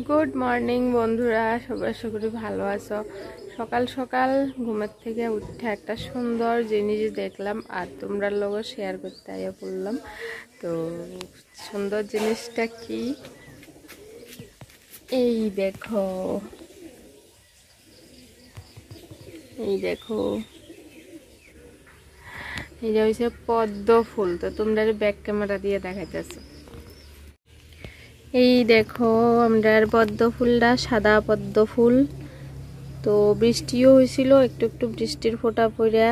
Good morning বন্ধুরা, সবাই আশা করি ভালো আছো। সকাল সকাল ঘুমের থেকে উঠে একটা সুন্দর জিনিস দেখলাম আর তোমরা লোগো শেয়ার করতে আইয়া পড়লাম। তো সুন্দর জিনিসটা কি, এই দেখো, এটা হচ্ছে পদ্ম ফুল। তো তোমরা ব্যাক ক্যামেরা দিয়ে দেখাইতেছো। এই দেখো আমরার পদ্ম ফুলটা, সাদা পদ্ম ফুল। তো বৃষ্টিও হয়েছিল, একটু একটু বৃষ্টির ফোঁটা পড়া,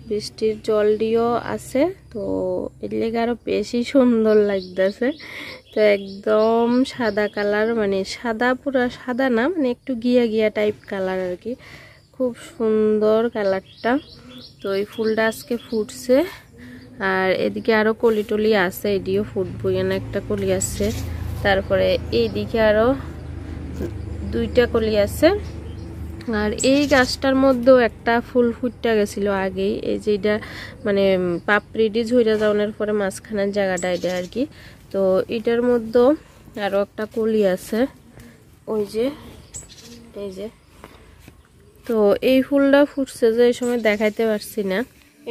বৃষ্টির জল দিয়েও আছে। তো এর লেগে আরো বেশি সুন্দর লাগতেছে। তো একদম সাদা কালার, মানে সাদা, পুরা সাদা না, মানে একটু গিয়া গিয়া টাইপ কালার আর কি। খুব সুন্দর কালারটা। তো এই ফুলটা আজকে ফুটছে। আর এদিকে আরো কলি টলি আছে, এদিকেও ফুটবো, এখানে একটা কলি আছে। তারপরে এইদিকে আরো দুইটা কলি আছে। আর এই গাছটার মধ্যেও একটা ফুল ফুটটা গেছিল আগেই, এই যে এটা মানে পাপড়িটি ঝইরা যাওয়ার পরে মাঝখানের জায়গাটা এটা আর কি। তো এটার মধ্যেও আরো একটা কলি আছে, ওই যে, এই যে। তো এই ফুলটা ফুটছে যে এই সময় দেখাইতে পারছি না।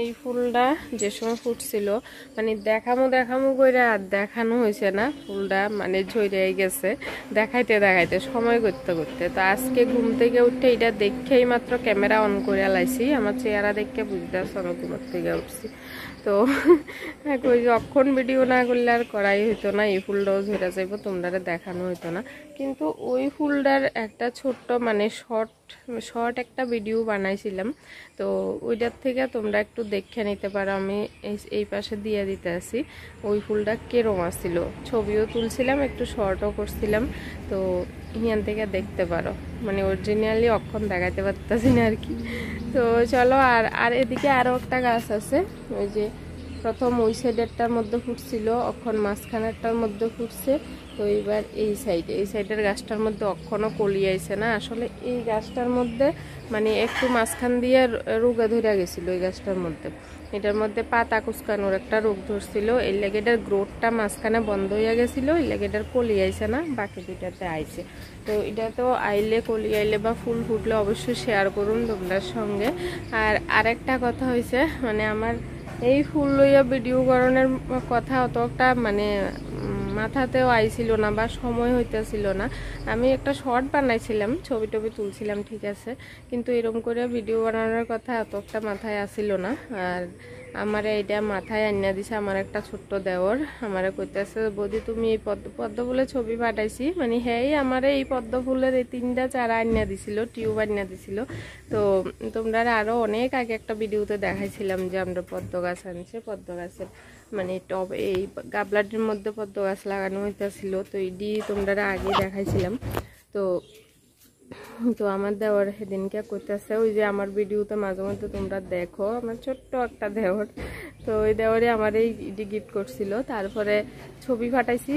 এই ফুলটা যে সময় ফুটছিল, মানে দেখামো করে আর দেখানো হয়েছে না। ফুলটা মানে ঝরে গেছে দেখাইতে সময় করতে করতে। তো আজকে ঘুম থেকে উঠে এটা দেখেই মাত্র ক্যামেরা অন করে লাইছি। আমার চেহারা দেখে বুঝতে পারছি আমি ঘুম থেকে উঠছি। তো যখন ভিডিও না করলে আর করাই হইতো না, এই ফুলটাও ঝরে যাইব, তোমরা দেখানো হইতো না। কিন্তু ওই ফুলটার একটা ছোট্ট মানে শর্ট একটা ভিডিও বানাইছিলাম। তো ওইটার থেকে তোমরা একটু দেখে নিতে পারো, আমি এই পাশে দিয়ে দিতে আসি। ওই ফুলটা কেরম আসছিল, ছবিও তুলছিলাম, একটু শর্টও করছিলাম। তো এখান থেকে দেখতে পারো, মানে অরিজিনালি অক্ষণ দেখাতে পারতেছি না আর কি। তো চলো, আর এদিকে আরও একটা গাছ আছে, ওই যে প্রথম ওই সাইডেরটার মধ্যে ফুটছিল, অক্ষণ মাঝখানেরটার মধ্যে ফুটছে। তো এইবার এই সাইডের গাছটার মধ্যে অক্ষণও কলি আইছে না। আসলে এই গাছটার মধ্যে মানে একটু মাঝখান দিয়ে রোগা ধরে গেছিল এই গাছটার মধ্যে। এটার মধ্যে পাতা কুচকানোর একটা রোগ ধরছিল, এই লেগেটার গ্রোথটা মাঝখানে বন্ধ হয়ে গেছিল, এই লেগেটার কলি আইছে না, বাকি দুইটাতে আইছে। তো এটা তো আইলে, কলি আইলে বা ফুল ফুটলে অবশ্যই শেয়ার করুন তোমাদের সঙ্গে। আর আরেকটা কথা হয়েছে, মানে আমার এই ফুল লইয়া ভিডিও করানোর কথা অতটা মানে মাথাতেও আইছিল না বা সময় হইতেছিল না। আমি একটা শর্ট বানাইছিলাম, ছবি টবি তুলছিলাম, ঠিক আছে, কিন্তু এরকম করে ভিডিও বানানোর কথা অতটা মাথায় আসিল না। আর আমার এইটা মাথায় আনিয়া দিছে আমার একটা ছোট্ট দেওর। আমারে কইতেছে, বৌদি তুমি এই পদ্ম ফুলের ছবি পাঠাইছি, মানে হ্যাঁ আমারে এই পদ্ম ফুলের এই 3টা চারা আনিয়া দিছিল, টিউব আনিয়া দিছিল। তো তোমরা আরো অনেক আগে একটা ভিডিওতে দেখাইছিলাম যে আমরা পদ্ম গাছ আনছে, পদ্ম গাছের মানে টব, এই গাবলাটির মধ্যে পদ্ম গাছ লাগানো হইতেছিল। তো এটি তোমরা আগে দেখাইছিলাম। তো আমার দেওয়ার সেদিনকে করতেছে, ওই যে আমার ভিডিওতে মাঝে মধ্যে তোমরা দেখো, আমার ছোট্ট একটা দেওর। তো ওই দেওয়ারে আমার এই গিফট করছিল। তারপরে ছবি পাঠাইছি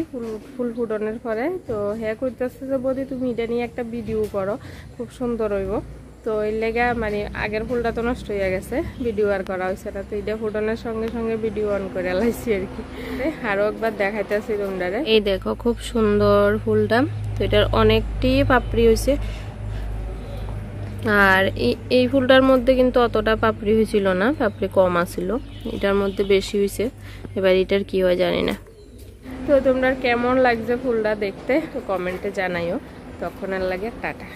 ফুল ফুটনের পরে। তো হ্যাঁ করতেছে যে বৌদি তুমি এটা নিয়ে একটা ভিডিও করো, খুব সুন্দর হইব। তো এই লেগা মানে আগের ফুলটা তো নষ্ট হয়ে গেছে, ভিডিও আর করা হয়েছে না। তো এটা ফুটনের সঙ্গে সঙ্গে ভিডিও অন করে লাইছি আর কি। আরো একবার দেখাইতেছি তোমরা। এই দেখো খুব সুন্দর ফুলটা। তো এটার অনেকটি পাপড়ি হয়েছে। আর এই ফুলটার মধ্যে কিন্তু অতটা পাপড়ি হয়েছিল না, পাপড়ি কম আছিল, এটার মধ্যে বেশি হয়েছে। এবার এটার কি হয় জানি না। তো তোমরা কেমন লাগছে ফুলটা দেখতে, তো কমেন্টে জানাইও। তখন আর লাগে টাটা।